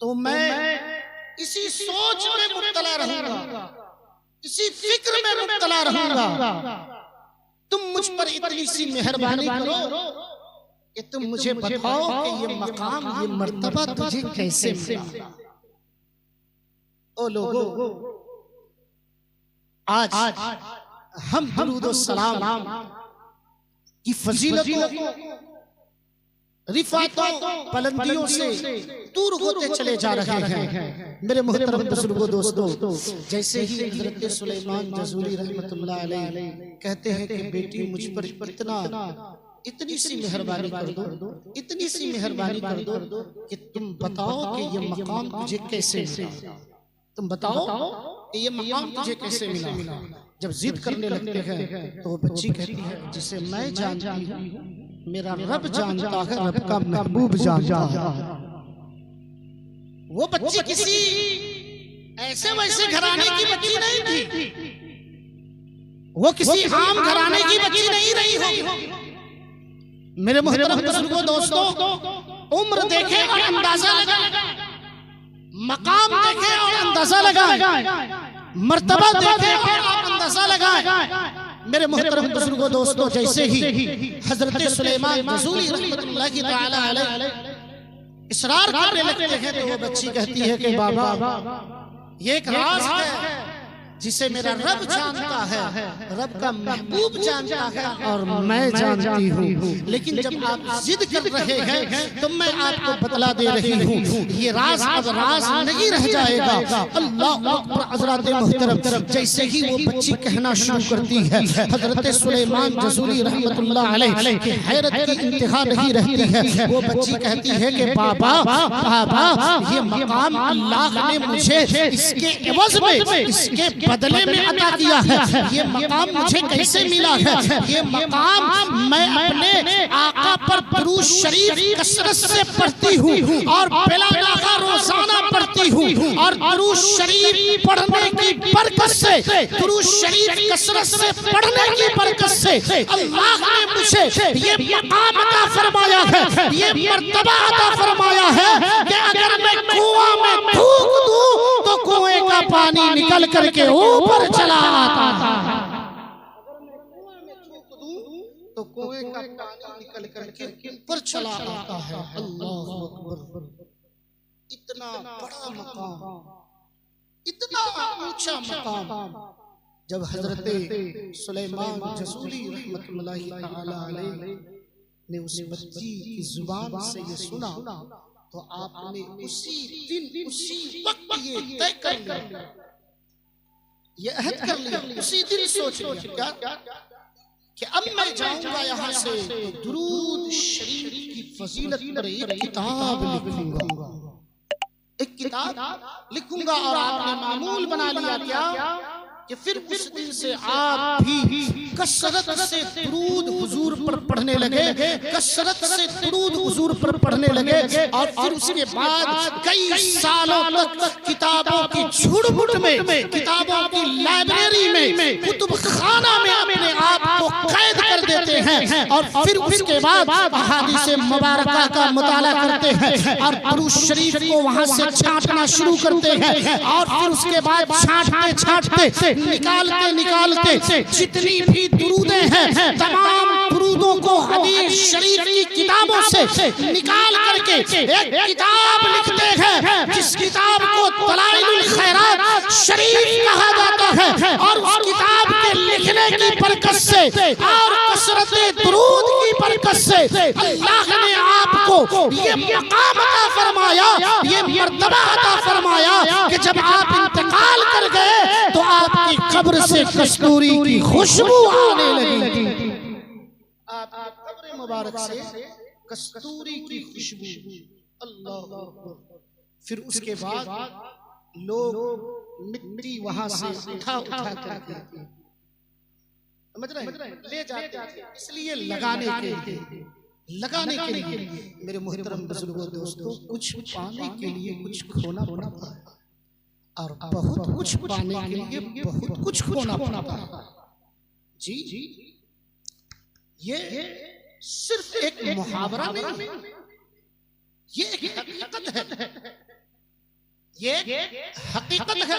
तो मैं इसी सोच में मुब्तला रहूंगा, इसी फिक्र में मुब्तला रहूंगा। तुम मुझ पर इतनी सी मेहरबानी करो कि तुम मुझे बताओ कि ये मकाम, ये मर्तबा तुझे कैसे मिला। ओ लोगों, आज हम दुरूद व सलाम की फजीलतों, रिफातों, बुलंदियों से दूर होते चले जा रहे हैं। मेरे मोहतरम बुजुर्गों, दोस्तों, जैसे ही हजरत सुलेमान जज़ूली रहमतुल्लाह अलैह कहते हैं कि बेटी मुझ पर इतनी सी मेहरबानी कर दो, इतनी सी मेहरबानी कर दो कि तुम बताओ कि ये मकाम तुझे कैसे मिला, तुम बताओ कि ये मकाम तुझे कैसे मिला। जब जिद करने लगते हैं तो बच्ची कहती है जिसे मैं जानती हूँ, मेरा रब जानता है, रब का महबूब जानता है। वो बच्ची किसी ऐसे वैसे घराने की बच्ची नहीं थी, वो किसी आम घराने की बच्ची नहीं रही होगी। मेरे मोहतरम बुजुर्गों, दोस्तों, उम्र देखे और अंदाजा लगाए, मकाम देखे और अंदाजा लगाए, मर्तबा देखे और अंदाजा लगाए। मेरे मोहतरम बुजुर्गों, दोस्तों, जैसे ही हजरत सुलेमान जज़ूली रहमतुल्लाहि ताला अलैह इसरार करने लगते हैं तो वो बच्ची कहती है कि बाबा ये एक राज है जिसे मेरा रब जानता है, रब का महबूब जानता है और मैं जानती हूँ, लेकिन जब आप जिद कर रहे हैं तो मैं आपको बतला दे रही हूँ ये राज अब राज नहीं रह जाएगा। अल्लाह अकबर। हज़रात मोहतरम, जैसे ही वो बच्ची कहना शुरू करती है हजरत सुलेमान जज़ूली रहमतुल्लाह अलैह की हैरत की इंतहा नहीं रहती है। वो बच्ची कहती है कि बाबा ये मकाम अल्लाह ने मुझे इसके एवज में, इसके बदले में अता किया है। ये मकाम मुझे कैसे मिला है? ये मकाम मैं अपने आका पर दुरूद शरीफ कसरत से पढ़ती हूँ और बेलानागा रोजाना पढ़ती हूँ, और दुरूद शरीफ पढ़ने की बरकत से, दुरूद शरीफ कसरत से पढ़ने की बरकत से अल्लाह ने मुझे ये मकाम अता फरमाया है, ये मर्तबा अता फरमाया है कि अगर मैं कुआं में थूक दूं तो कुएं का पानी निकल करके ऊपर चला आता है, तो कुएं का पानी निकल करके ऊपर चला आता है। अल्लाह अकबर। इतना बड़ा मकाम, इतना ऊंचा मकाम जब हजरत सुलेमान जज़ूली रहमतुल्लाहि ताला अलैह ने उस बच्ची की जुबान से ये सुना तो आपने उसी दिन उसी वक्त ये तय कर लिया, ये अहद कर लिया, उसी दिन सोच लिया क्या कि अब मैं जाऊंगा यहाँ से तो दुरूद शरीफ की फजीलत पर एक किताब लिखूंगा, एक किताब लिखूंगा। और आपने मामूल बना लिया क्या कि फिर उस दिन से आप भी कसरत से दुरूद हुजूर पर पढ़ने लगे, कसरत से दुरूद हुजूर पर पढ़ने लगे। और फिर उसके बाद कई सालों तक किताबों की झुड़मुट में, किताबों की लाइब्रेरी में, कुतुब खाना में अपने आप को कैद कर देते हैं। और फिर उसके बाद अहादीस मुबारका का मुताला करते हैं और दुरूद शरीफ को वहां से छांटना शुरू करते हैं। और फिर उसके बाद छांटते छांटते निकालते जितनी भी दुरूदें हैं तमाम दुरूदों को हदीस शरीफ की किताबों से निकाल करके एक किताब लिखते हैं, जिस किताब को दलाइलुल खैरात शरीफ कहा जाता है। और उस किताब के लिखने की बरकत से और कसरत दुरूद की बरकत से अल्लाह ने आपको ये मकाम अता फरमाया, ये मर्तबा अता फरमाया कि जब आप इंतकाल कर गए तो आपकी कब्र से कस्तूरी की खुशबू आने लगी। आपकी कब्र मुबारक से कस्तूरी की खुशबू, अल्लाह। फिर उसके बाद लोग मिट्टी वहां से उठा करके समझ रहे हैं ले जाते हैं, इसलिए लगाने के लिए मेरे मोहतरम बुजुर्गों दोस्तों, कुछ पाने के लिए कुछ खोना पड़ता है और बहुत कुछ पाने के लिए बहुत कुछ खोना पड़ता है। जी ये सिर्फ एक मुहावरा नहीं, ये एक हकीकत है, ये हकीकत है।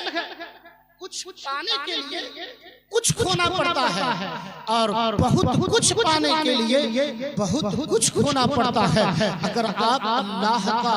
कुछ पाने के लिए कुछ खोना पड़ता है और बहुत कुछ पाने के लिए बहुत कुछ खोना पड़ता है। अगर आप अल्लाह का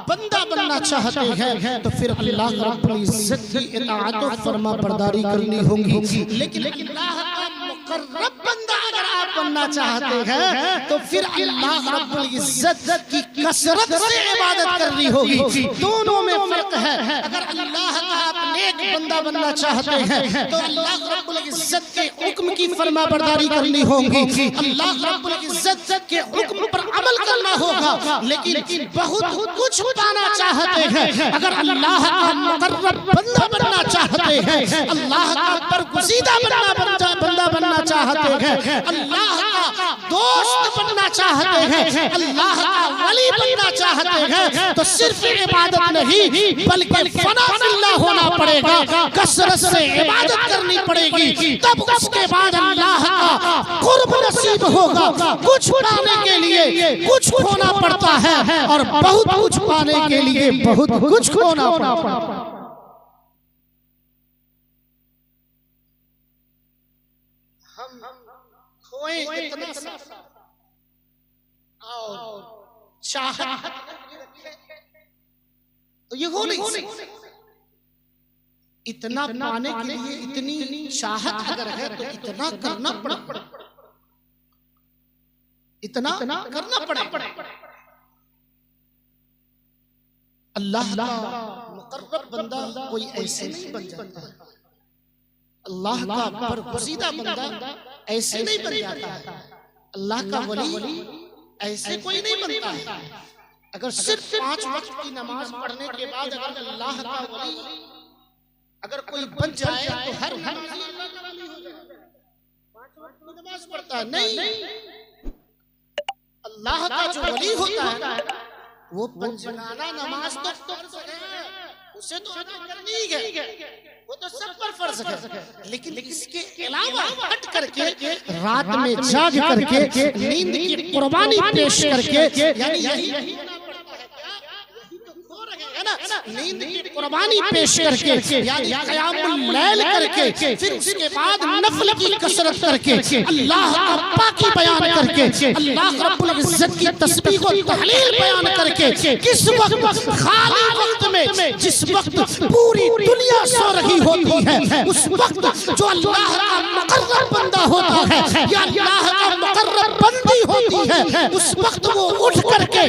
बंदा बनना चाहते हैं तो फिर अल्लाह रब्बुल इज्जत की इताअत और फरमा बरदारी करनी होगी। लेकिन अल्लाह का मुकर्रब बंदा अगर आप बनना चाहते हैं तो फिर अल्लाह रब्बुल इज्जत की कसरत से इबादत करनी होगी। दोनों में फर्क है। अगर अल्लाह का आप नेक बंदा बनना चाहते हैं तो अल्लाह रब्बुल इज्जत के हुक्म की फरमा बरदारी करनी होगी, अल्लाह रब्बुल इज्जत के हुक्म पर अमल करना होगा। लेकिन बहुत कुछ पाना चाहते हैं, अगर अल्लाह का मुकर्रब बंदा बनना चाहते हैं, अल्लाह का बरगुज़ीदा बंदा बनना चाहते हैं, अल्लाह का दोस्त बनना चाहते हैं, अल्लाह का वली बनना चाहते हैं, तो सिर्फ इबादत नहीं बल्कि फना फिल्लाह होना पड़ेगा, कसरत से इबादत करनी पड़ेगी। तब उसके बाद अल्लाह का कुर्ब नसीब होगा। कुछ पाने के लिए कुछ खोना पड़ता है और बहुत कुछ पाने के लिए बहुत कुछ खोना पड़ता है। हम खोए इतना सा और चाहत तो ये हो नहीं। इतना पाने के लिए इतनी चाहत अगर है तो इतना करना पड़े, इतना करना पड़े। अल्लाह का मुकर्रब बंदा कोई ऐसे नहीं बन जाता, अल्लाह का बरगुज़ीदा बंदा ऐसे नहीं बन जाता, अल्लाह का वली ऐसे कोई नहीं बनता है। अगर सिर्फ 5 वक्त की नमाज पढ़ने के बाद अगर अल्लाह का वली अगर कोई बन जाए तो हर नमाज़ी अल्लाह का वली हो जाए। 5 वक्त की नमाज पढ़ता है नहीं, अल्लाह का जो वली होता है वो पंजगाना नमाज तो फर्ज है, उसे तो अदा करनी ही है, वो तो सब पर फर्ज है। लेकिन इसके अलावा हट करके रात में जाग करके नींद की कुर्बानी पेश करके, यानी यही नींद की कुर्बानी पेश करके यानी क़यामुल लैल करके, फिर उसके बाद नफल की कसरत करके, अल्लाह का पाकी बयान करके, अल्लाह रब्बुल इज्जत की तस्बीह को तहलील बयान करके, किस वक्त खाली वक्त में जिस वक्त पूरी दुनिया सो रही होती है उस वक्त जो अल्लाह का मुकर्रब बंदा होता है या अल्लाह का मुकर्रब बंदी होती है उस वक्त वो उठ करके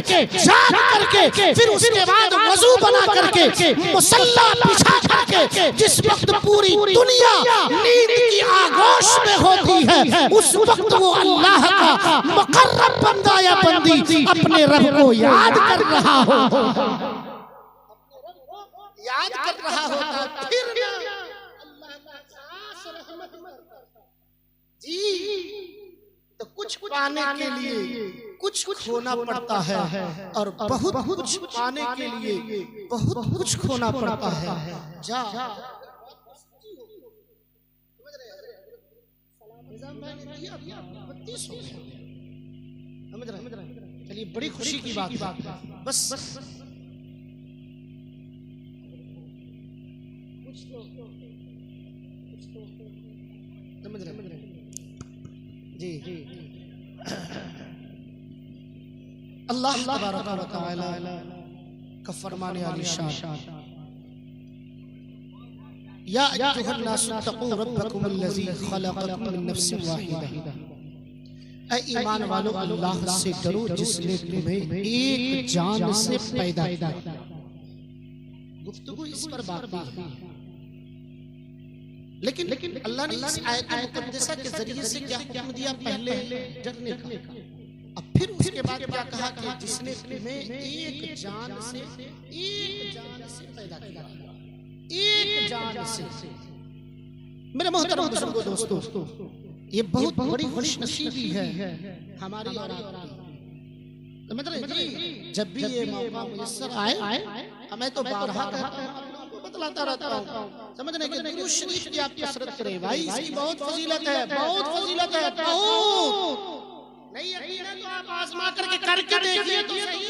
जाग करके फिर उसके बाद वजू बना करके मुसल्ला बिछा करके जिस वक्त पूरी दुनिया नींद की आगोश में होती है उस वक्त वो अल्लाह का मुकर्रब बंदा या बंदी अपने रब को याद कर रहा हो, याद कर रहा होता। फिर अल्लाह का खास रहमत जी, तो कुछ पाने के लिए कुछ खोना पड़ता है और बहुत कुछ पाने के लिए बहुत कुछ खोना पड़ता है। जा चलिए, बड़ी खुशी की बात बस समझ रहे जी। अल्लाह तबारक व तआला का फरमाने आलिशान, या अय्युहन नासु तक़ू रब्बकुमुल्लज़ी खलक़कुम मिन नफ्सिन वाहिदा, ऐ ईमान वालों अल्लाह से डरो जिसने तुम्हें एक जान से पैदा किया। गुफ्तगू इस पर बाकी है, लेकिन अल्लाह ने इस आयत मुक़द्दसा के जरिए से क्या हुक्म दिया? पहले डरने का, अब फिर उसके बाद क्या कहा कि जिसने तुम्हें एक जान से पैदा किया, एक जान से। मेरे मोहतरम बुजुर्गों, दोस्तों, ये बहुत बड़ी खुशनसीबी है हमारी और आपकी। समझ रहे जी? जब भी ये मौका मुयस्सर आए, मैं तो बारहा बतलाता रहता हूँ, समझने के दुरूद शरीफ की आप कसरत करें भाई, इसकी बहुत फजीलत है, बहुत फजीलत है, बहुत। नहीं यकीन है तो आप आजमा करके देखिए तो सही।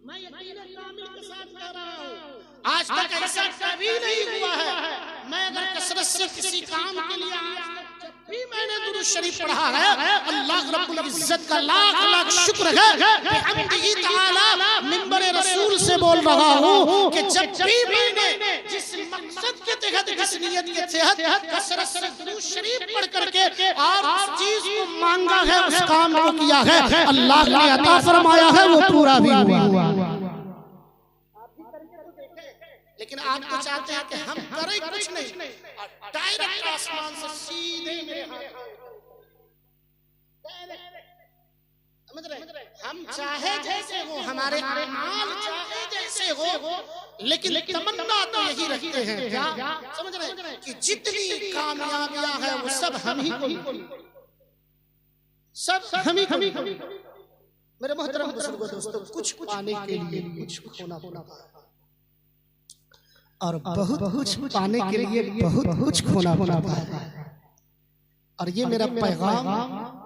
मैं यकीन कामिल के साथ कह रहा हूँ, आज तक ऐसा कभी नहीं हुआ है। मैं अगर कसरत से किसी काम के लिए जब भी मैंने दुरूद शरीफ पढ़ा है, अल्लाह रब्बुल इज्जत का लाख लाख शुक्र है, बिहम्दिही तआला मिंबर रसूल से बोल रहा हूँ कि जब भी मैंने जिस मकसद के तहत, जिस नियत के तहत कसरत से दुरूद शरीफ पढ़ करके और उस चीज को मांगा है, उस काम को किया है, अल्लाह ने अता फरमाया है, वो पूरा भी हुआ। लेकिन आप तो चाहते हैं कि हम करें कुछ नहीं और डायरेक्ट आसमान से सीधे मेरे हाथ। समझ रहे? हम चाहे जैसे हो, हमारे अमाल चाहे जैसे हो, लेकिन तमन्ना तो यही रखते हैं क्या? समझ रहे कि जितनी कामयाबियां हैं वो सब हम ही को, सब हम ही को। मेरे मोहतरम बुजुर्गों, दोस्तों, कुछ पाने के लिए कुछ खोना पड़ता है और बहुत कुछ पाने के लिए बहुत कुछ खोना पड़ता है। और ये मेरा पैगाम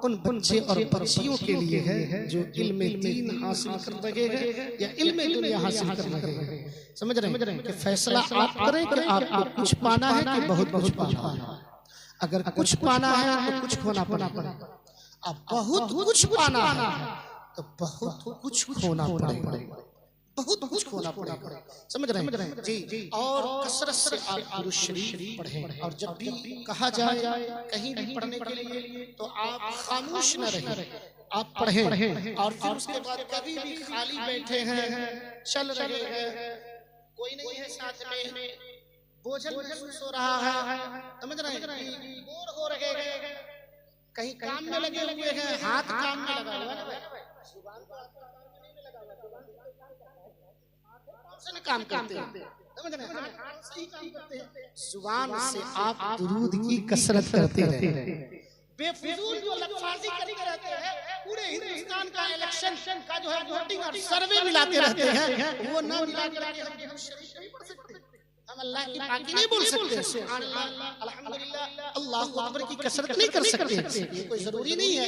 उन बच्चे और बच्चियों के लिए है जो इल्म दीन हासिल कर रहे हैं या इल्म दुनिया हासिल कर रहे हैं। समझ रहे हैं कि फैसला आप करें कि आपको कुछ पाना है कि बहुत कुछ पाना है। अगर कुछ पाना है तो कुछ खोना पड़ेगा, अब बहुत कुछ पाना है तो बहुत कुछ खोना पड़ेगा, बहुत कुछ खोना पड़ेगा। समझ रहे हैं जी? और कसरत से आप दुरूद शरीफ पढ़ें, और जब भी कहा जाए कहीं भी पढ़ने के लिए तो आप खामोश न रहें, आप पढ़ें। और फिर उसके बाद कभी भी खाली बैठे हैं, चल रहे हैं, कोई नहीं है साथ में, बोझल महसूस हो रहा है, समझ रहे हैं, बोर हो रहे हैं, कहीं काम में लगे हुए हैं, हाथ काम में लगा हुआ है, काम करते हैं, समझ रहे हैं, सही काम करते हैं। जुबान से आप दुरूद की कसरत करते रहे, बेफिजूल जो लफ्ज़ी करते रहते हैं, पूरे हिंदुस्तान का इलेक्शन का जो है वोटिंग और सर्वे मिलाते रहते हैं, वो ना मिला के हम शरीफ नहीं पढ़ सकते, हम अल्लाह की पाकी नहीं बोल सकते, सुभान अल्लाह, अल्हम्दुलिल्लाह, अल्लाहु अकबर की कसरत नहीं कर सकते। ये कोई जरूरी नहीं है,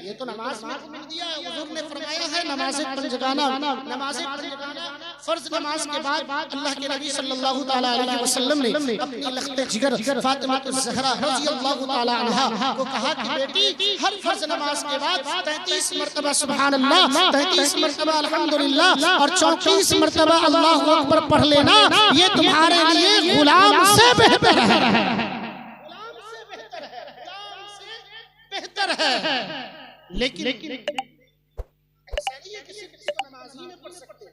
ये तो नमाज में हुक्म दिया है, हुजूर ने फरमाया है नमाज़े पंजगाना, नमाज़े पंजगाना फर्ज नमाज के बाद अल्लाह के नबी सल्लल्लाहु तआला अलैहि वसल्लम ने अपनी लख्ते जिगर फातिमा ज़हरा रज़ियल्लाहु तआला अन्हा को कहा कि बेटी, हर फर्ज नमाज के बाद 33 मरतबा सुभान अल्लाह, 33 मरतबा अल्हम्दुलिल्लाह और 34 मरतबा अल्लाहु अकबर पढ़ लेना, ये तुम्हारे लिए गुलाम से बेहतर है, गुलाम से बेहतर है, गुलाम से बेहतर है। लेकिन ऐसा नहीं है किसी को नमाज ही में पढ़ सकते।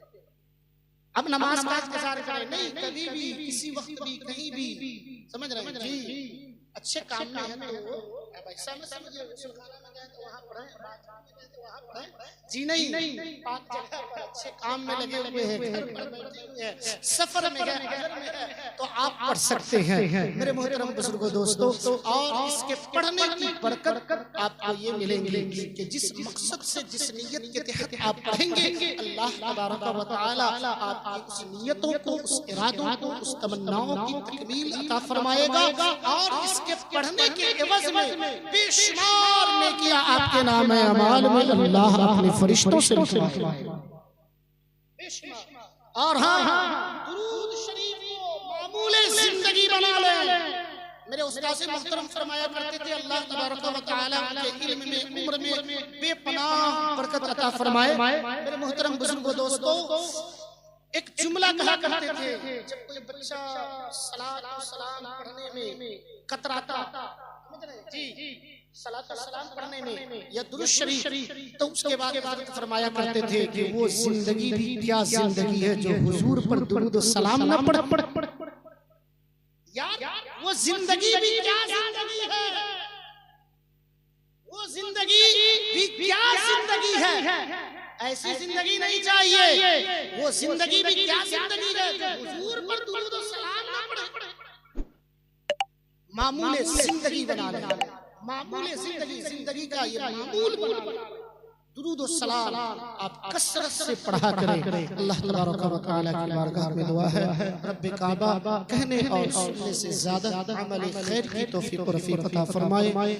अब नमाज का इंतजार करें नहीं, कभी भी किसी वक्त भी कहीं भी, समझ रहे हैं जी, अच्छे काम में है तो अब ऐसा मत समझिए गुस्लखाना में गए तो वहां पढ़े, बाथरूम में गए तो वहां पढ़े जी, नहीं, पाक जगह पर अच्छे काम में लगे हुए हैं, घर पर बैठे हुए हैं, सफर में गए, हजर में है तो आप पढ़ सकते हैं मेरे मोहतरम बुजुर्गों दोस्तों। और इसके पढ़ने की बरकत आपको ये मिलेंगी कि जिस मकसद से जिस नियत के तहत आप पढ़ेंगे, अल्लाह तबारक व तआला आपकी उस नियतों को, उस इरादों को, उस तमन्नाओं की तकमील अता फरमाएगा। और इसके पढ़ने के एवज में बेशुमार नेकियां आपके नाम है अमाल में अल्लाह अपने फरिश्तों से लिखवाएगा। और हाँ, दुरूद शरीफ को मामूले जिंदगी बना ले। मेरे उस्ताद मोहतरम फरमाया करते थे अल्लाह तबारक व तआला के इल्म में, उम्र में बेपनाह बरकत अता फरमाए। मेरे मोहतरम बुजुर्गों दोस्तों, एक जुमला कहा करते थे जब कोई बच्चा सलाम पढ़ने में कतराता, जी सलाम पढ़ने में या दुरूद शरीफ, तो उसके बाद फरमाया करते थे कि वो जिंदगी भी क्या जिंदगी है जो हुजूर पर दुरूद सलाम ना पढ़ यार, वो जिंदगी भी क्या जिंदगी है, वो जिंदगी भी क्या जिंदगी है। ऐसी जिंदगी नहीं चाहिए, वो जिंदगी भी क्या जिंदगी है जो हुजूर पर दुरूद सलाम ना पढ़े। मामूले जिंदगी बना ले, मामूले जिंदगी का ये मामूल बना। दुरूद और सलाम आप कसरत से पढ़ा करें। अल्लाह तबारक व तआला की बारगाह में दुआ है, रब्बे काबा कहने और सुनने से ज्यादा अमल खैर की तौफीक और रफीक अता फरमाए।